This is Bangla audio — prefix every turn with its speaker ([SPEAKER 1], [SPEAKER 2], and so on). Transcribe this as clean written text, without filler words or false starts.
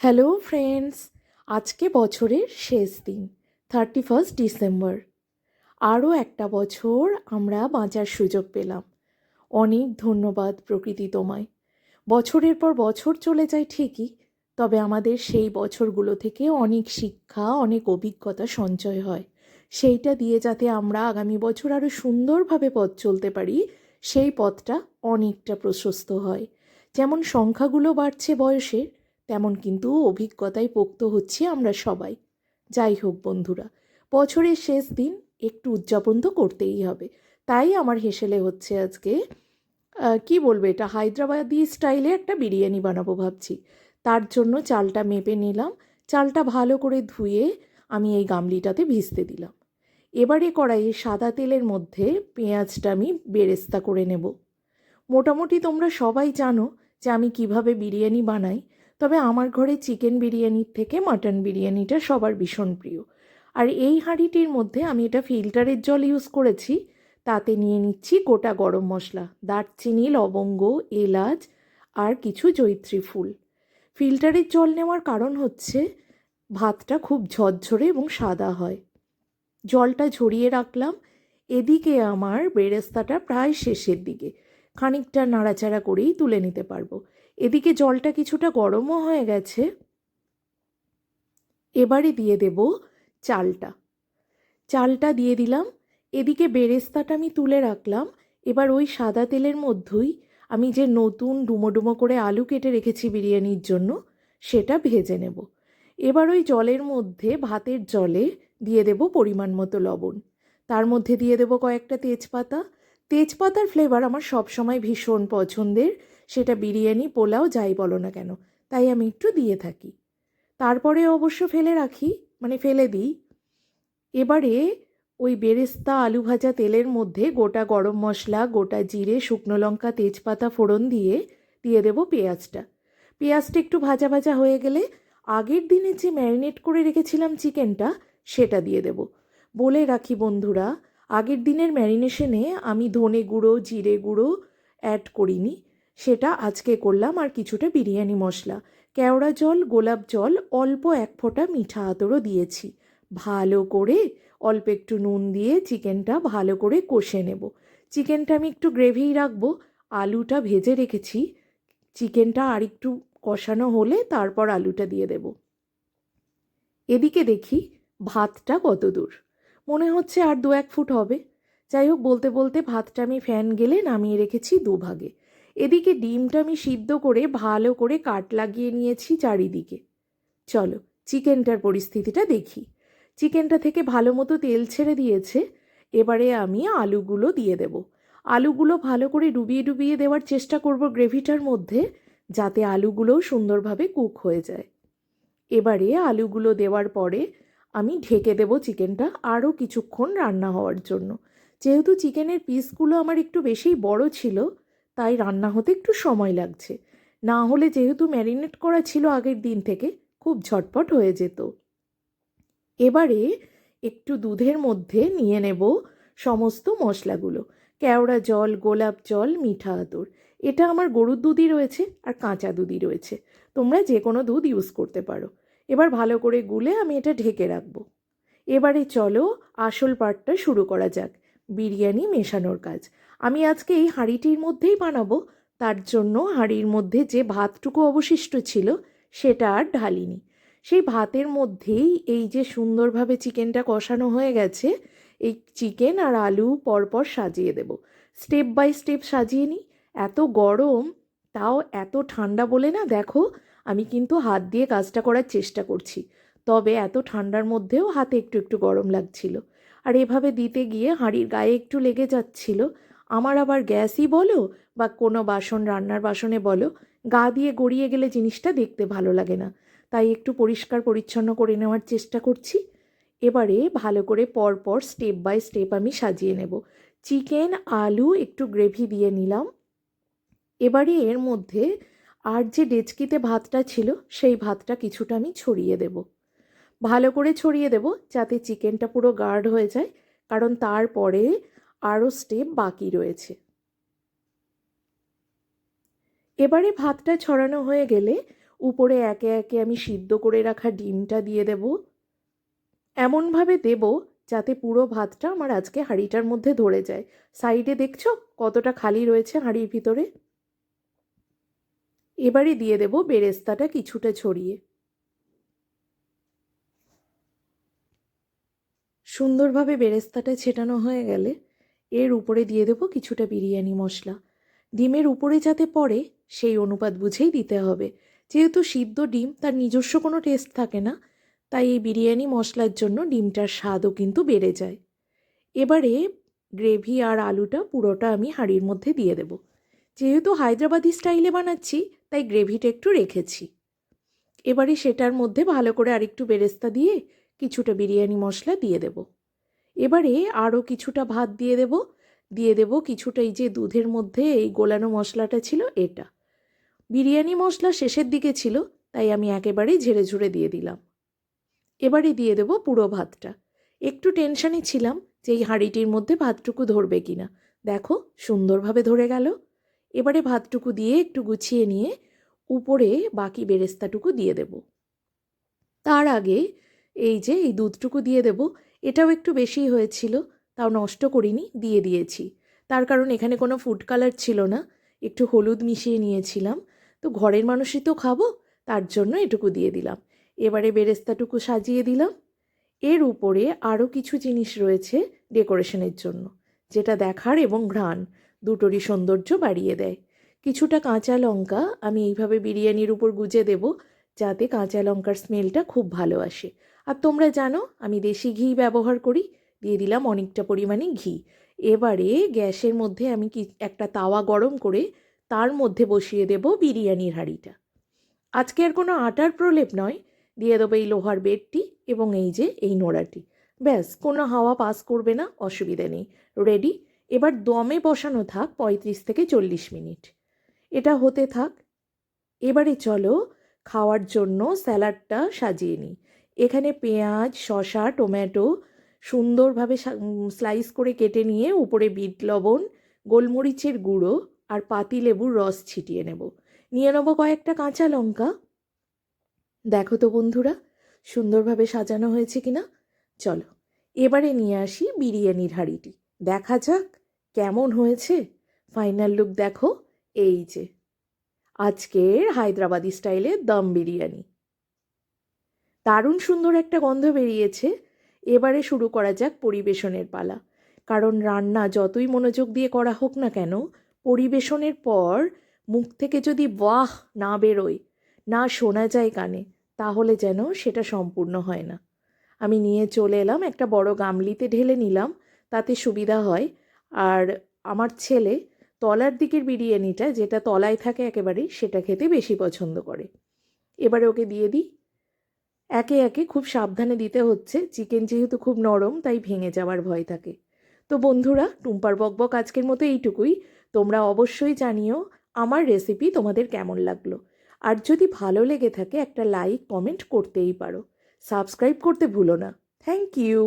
[SPEAKER 1] হ্যালো ফ্রেন্ডস, আজকে বছরের শেষ দিন 31 ডিসেম্বর। আরও একটা বছর আমরা বাঁচার সুযোগ পেলাম। অনেক ধন্যবাদ প্রকৃতি তোমায়। বছরের পর বছর চলে যায় ঠিকই, তবে আমাদের সেই বছরগুলো থেকে অনেক শিক্ষা, অনেক অভিজ্ঞতা সঞ্চয় হয়। সেইটা দিয়ে যাতে আমরা আগামী বছর আরও সুন্দরভাবে পথ চলতে পারি, সেই পথটা অনেকটা প্রশস্ত হয়। যেমন সংখ্যাগুলো বাড়ছে বয়সের, তেমন কিন্তু অভিজ্ঞতায় পোক্ত হচ্ছি আমরা সবাই। যাই হোক বন্ধুরা, বছরের শেষ দিন একটু উদযাপন তো করতেই হবে। তাই আমার হেসেলে হচ্ছে আজকে কি বলবো, এটা হায়দ্রাবাদি স্টাইলে একটা বিরিয়ানি বানাবো ভাবছি। তার জন্য চালটা মেপে নিলাম। চালটা ভালো করে ধুয়ে আমি এই গামলিটাতে ভিজতে দিলাম। এবারে কড়াইয়ে সাদা তেলের মধ্যে পেঁয়াজটা আমি বেরেস্তা করে নেব। মোটামুটি তোমরা সবাই জানো যে আমি কিভাবে বিরিয়ানি বানাই, তবে আমার ঘরে চিকেন বিরিয়ানির থেকে মাটন বিরিয়ানিটা সবার ভীষণ প্রিয়। আর এই হাঁড়িটির মধ্যে আমি এটা ফিল্টারের জল ইউজ করেছি। তাতে নিয়ে নিচ্ছি গোটা গরম মশলা, দারচিনি, লবঙ্গ, এলাচ আর কিছু জয়িত্রী ফুল। ফিল্টারের জল নেওয়ার কারণ হচ্ছে ভাতটা খুব ঝরঝরে এবং সাদা হয়। জলটা ঝরিয়ে রাখলাম। এদিকে আমার বেরেস্তাটা প্রায় শেষের দিকে, খানিকটা নাড়াচাড়া করেই তুলে নিতে পারবো। এদিকে জলটা কিছুটা গরমও হয়ে গেছে। এবারে দিয়ে দেব চালটা। চালটা দিয়ে দিলাম। এদিকে বেরেস্তাটা আমি তুলে রাখলাম। এবার ওই সাদা তেলের মধ্যেই আমি যে নতুন ডুমো ডুমো করে আলু কেটে রেখেছি বিরিয়ানির জন্য, সেটা ভেজে নেব। এবার ওই জলের মধ্যে, ভাতের জলে দিয়ে দেব পরিমাণ মতো লবণ। তার মধ্যে দিয়ে দেব কয়েকটা তেজপাতা। তেজপাতার ফ্লেভার আমার সবসময় ভীষণ পছন্দের, সেটা বিরিয়ানি, পোলাও যাই বলো না কেন, তাই আমি একটু দিয়ে থাকি। তারপরে অবশ্য ফেলে রাখি, মানে ফেলে দিই। এবারে ওই বেরেস্তা আলু ভাজা তেলের মধ্যে গোটা গরম মশলা, গোটা জিরে, শুকনো লঙ্কা, তেজপাতা ফোড়ন দিয়ে দিয়ে দেব পেঁয়াজটা। পেঁয়াজটা একটু ভাজা ভাজা হয়ে গেলে আগের দিনে যে ম্যারিনেট করে রেখেছিলাম চিকেনটা, সেটা দিয়ে দেব। বলে রাখি বন্ধুরা, আগের দিনের ম্যারিনেশনে আমি ধনে গুঁড়ো, জিরে গুঁড়ো অ্যাড করিনি, সেটা আজকে করলাম। আর কিছুটা বিরিয়ানি মশলা, কেওড়া জল, গোলাপ জল, অল্প এক ফোঁটা মিঠা আতরও দিয়েছি। ভালো করে অল্প একটু নুন দিয়ে চিকেনটা ভালো করে কষে নেব। চিকেনটা আমি একটু গ্রেভিই রাখবো। আলুটা ভেজে রেখেছি। চিকেনটা আর একটু কষানো হলে তারপর আলুটা দিয়ে দেব। এদিকে দেখি ভাতটা কত দূর। মনে হচ্ছে আর 2-1 ফুট হবে। যাই হোক, বলতে বলতে ভাতটা আমি ফ্যান গেলে নামিয়ে রেখেছি দুভাগে। এদিকে ডিমটা আমি সিদ্ধ করে ভালো করে কাট লাগিয়ে নিয়েছি চারিদিকে। চলো চিকেনটার পরিস্থিতিটা দেখি। চিকেনটা থেকে ভালো মতো তেল ছেড়ে দিয়েছে। এবারে আমি আলুগুলো দিয়ে দেব। আলুগুলো ভালো করে ডুবিয়ে ডুবিয়ে দেওয়ার চেষ্টা করব গ্রেভিটার মধ্যে, যাতে আলুগুলোও সুন্দরভাবে কুক হয়ে যায়। এবারে আলুগুলো দেওয়ার পরে আমি ঢেকে দেব চিকেনটা আরও কিছুক্ষণ রান্না হওয়ার জন্য। যেহেতু চিকেনের পিসগুলো আমার একটু বেশিই বড় ছিল, তাই রান্না হতে একটু সময় লাগছে। না হলে যেহেতু ম্যারিনেট করা ছিল আগের দিন থেকে, খুব ঝটপট হয়ে যেত। এবারে একটু দুধের মধ্যে নিয়ে নেব সমস্ত মশলাগুলো। কেওড়া জল, গোলাপ জল, মিঠা আতর। এটা আমার গরুর দুধই রয়েছে আর কাঁচা দুধই রয়েছে, তোমরা যে কোনো দুধ ইউজ করতে পারো। এবার ভালো করে গুলে আমি এটা ঢেকে রাখবো। এবারে চলো আসল পার্টটা শুরু করা যাক, বিরিয়ানি মেশানোর কাজ। আমি আজকে এই হাঁড়িটির মধ্যেই বানাবো, তার জন্য হাঁড়ির মধ্যে যে ভাতটুকু অবশিষ্ট ছিল সেটা আর ঢালিনি। সেই ভাতের মধ্যেই এই যে সুন্দরভাবে চিকেনটা কষানো হয়ে গেছে, এই চিকেন আর আলু পরপর সাজিয়ে দেব। স্টেপ বাই স্টেপ সাজিয়ে নিই। এত গরম, তাও এত ঠান্ডা বলে না, দেখো আমি কিন্তু হাত দিয়ে কাজটা করার চেষ্টা করছি, তবে এত ঠান্ডার মধ্যেও হাতে একটু একটু গরম লাগছিল। আর এভাবে দিতে গিয়ে হাঁড়ির গায়ে একটু লেগে যাচ্ছিল। আমার আবার গ্যাসই বলো বা কোনো বাসন, রান্নার বাসনে বলো, গা দিয়ে গড়িয়ে গেলে জিনিসটা দেখতে ভালো লাগে না, তাই একটু পরিষ্কার পরিচ্ছন্ন করে নেওয়ার চেষ্টা করছি। এবারে ভালো করে পরপর স্টেপ বাই স্টেপ আমি সাজিয়ে নেব। চিকেন, আলু, একটু গ্রেভি দিয়ে নিলাম। এবারে এর মধ্যে আর যে ডেচকিতে ভাতটা ছিল, সেই ভাতটা কিছুটা আমি ছড়িয়ে দেব। ভালো করে ছড়িয়ে দেব যাতে চিকেনটা পুরো গার্ড হয়ে যায়, কারণ তারপরে আরও স্টেপ বাকি রয়েছে। এবারে ভাতটা ছড়ানো হয়ে গেলে উপরে একে একে আমি সিদ্ধ করে রাখা ডিমটা দিয়ে দেব। এমনভাবে দেব যাতে পুরো ভাতটা আমার আজকে হাঁড়িটার মধ্যে ধরে যায়। সাইডে দেখছো কতটা খালি রয়েছে হাঁড়ির ভিতরে। এবারে দিয়ে দেব বেরেস্তাটা কিছুটা ছড়িয়ে। সুন্দরভাবে বেরেস্তাটা ছেটানো হয়ে গেলে এর উপরে দিয়ে দেব কিছুটা বিরিয়ানি মশলা। ডিমের উপরে যাতে পড়ে সেই অনুপাত বুঝেই দিতে হবে। যেহেতু সিদ্ধ ডিম তার নিজস্ব কোনো টেস্ট থাকে না, তাই এই বিরিয়ানি মশলার জন্য ডিমটার স্বাদও কিন্তু বেড়ে যায়। এবারে গ্রেভি আর আলুটা পুরোটা আমি হাঁড়ির মধ্যে দিয়ে দেব। যেহেতু হায়দ্রাবাদি স্টাইলে বানাচ্ছি তাই গ্রেভিটা একটু রেখেছি। এবারে সেটার মধ্যে ভালো করে আরেকটু বেরেস্তা দিয়ে কিছুটা বিরিয়ানি মশলা দিয়ে দেব। এবারে আরও কিছুটা ভাত দিয়ে দেব কিছুটা এই যে দুধের মধ্যে এই গোলানো মশলাটা ছিল এটা। বিরিয়ানি মশলা শেষের দিকে ছিল তাই আমি একেবারেই ঝেড়ে ঝুড়ে দিয়ে দিলাম। এবারে দিয়ে দেব পুরো ভাতটা। একটু টেনশনে ছিলাম যে এই হাঁড়িটির মধ্যে ভাতটুকু ধরবে কিনা। দেখো সুন্দরভাবে ধরে গেল। এবারে ভাতটুকু দিয়ে একটু গুছিয়ে নিয়ে উপরে বাকি বেরেস্তাটুকু দিয়ে দেব। তার আগে এই যে এই দুধটুকু দিয়ে দেব। এটাও একটু বেশি হয়েছিল, তাও নষ্ট করিনি, দিয়ে দিয়েছি। তার কারণ এখানে কোনো ফুড কালার ছিল না, একটু হলুদ মিশিয়ে নিয়েছিলাম। তো ঘরের মানুষই তো খাবো, তার জন্য এটুকু দিয়ে দিলাম। এবারে বেরেস্তাটুকু সাজিয়ে দিলাম। এর উপরে আরও কিছু জিনিস রয়েছে ডেকোরেশনের জন্য, যেটা দেখার এবং ঘ্রাণ দুটোরই সৌন্দর্য বাড়িয়ে দেয়। কিছুটা কাঁচা লঙ্কা আমি এইভাবে বিরিয়ানির উপর গুজে দেব, যাতে কাঁচা লঙ্কার স্মেলটা খুব ভালো আসে। আর তোমরা জানো আমি দেশি ঘি ব্যবহার করি, দিয়ে দিলাম অনেকটা পরিমাণে ঘি। এবারে গ্যাসের মধ্যে আমি একটা তাওয়া গরম করে তার মধ্যে বসিয়ে দেব বিরিয়ানির হাঁড়িটা। আজকে আর কোনো আটার প্রলেপ নয়, দিয়ে দেবো এই লোহার বেডটি এবং এই যে এই নোড়াটি। ব্যাস, কোনো হাওয়া পাস করবে না, অসুবিধা নেই। রেডি। এবার দমে বসানো থাক 35 থেকে 40 মিনিট। এটা হতে থাক। এবারে চলো খাওয়ার জন্য স্যালাডটা সাজিয়ে নিই। এখানে পেঁয়াজ, শসা, টমেটো সুন্দরভাবে স্লাইস করে কেটে নিয়ে উপরে বিট লবণ, গোলমরিচের গুঁড়ো আর পাতিলেবুর রস ছিটিয়ে নেব। নিয়ে নেবো কয়েকটা কাঁচা লঙ্কা। দেখো তো বন্ধুরা সুন্দরভাবে সাজানো হয়েছে কিনা। চলো এবারে নিয়ে আসি বিরিয়ানির হাঁড়িটি, দেখা যাক কেমন হয়েছে। ফাইনাল লুক দেখো, এই যে আজকের হায়দ্রাবাদি স্টাইলের দম বিরিয়ানি। দারুণ সুন্দর একটা গন্ধ বেরিয়েছে। এবারে শুরু করা যাক পরিবেশনের পালা। কারণ রান্না যতই মনোযোগ দিয়ে করা হোক না কেন, পরিবেশনের পর মুখ থেকে যদি বাহ না বেরোয়, না শোনা যায় কানে, তাহলে যেন সেটা সম্পূর্ণ হয় না। আমি নিয়ে চলে এলাম, একটা বড় গামলিতে ঢেলে নিলাম, তাতে সুবিধা হয়। আর আমার ছেলে তলার দিকের বিরিয়ানিটা, যেটা তলায় থাকে একেবারেই, সেটা খেতে বেশি পছন্দ করে। এবারে ওকে দিয়ে দিই। একে একে খুব সাবধানে দিতে হচ্ছে, চিকেন যেহেতু খুব নরম তাই ভেঙে যাওয়ার ভয় থাকে। তো বন্ধুরা, টুম্পার বকবক আজকের মতো এইটুকুই। তোমরা অবশ্যই জানিও আমার রেসিপি তোমাদের কেমন লাগলো। আর যদি ভালো লেগে থাকে একটা লাইক কমেন্ট করতেই পারো। সাবস্ক্রাইব করতে ভুলো না। Thank you.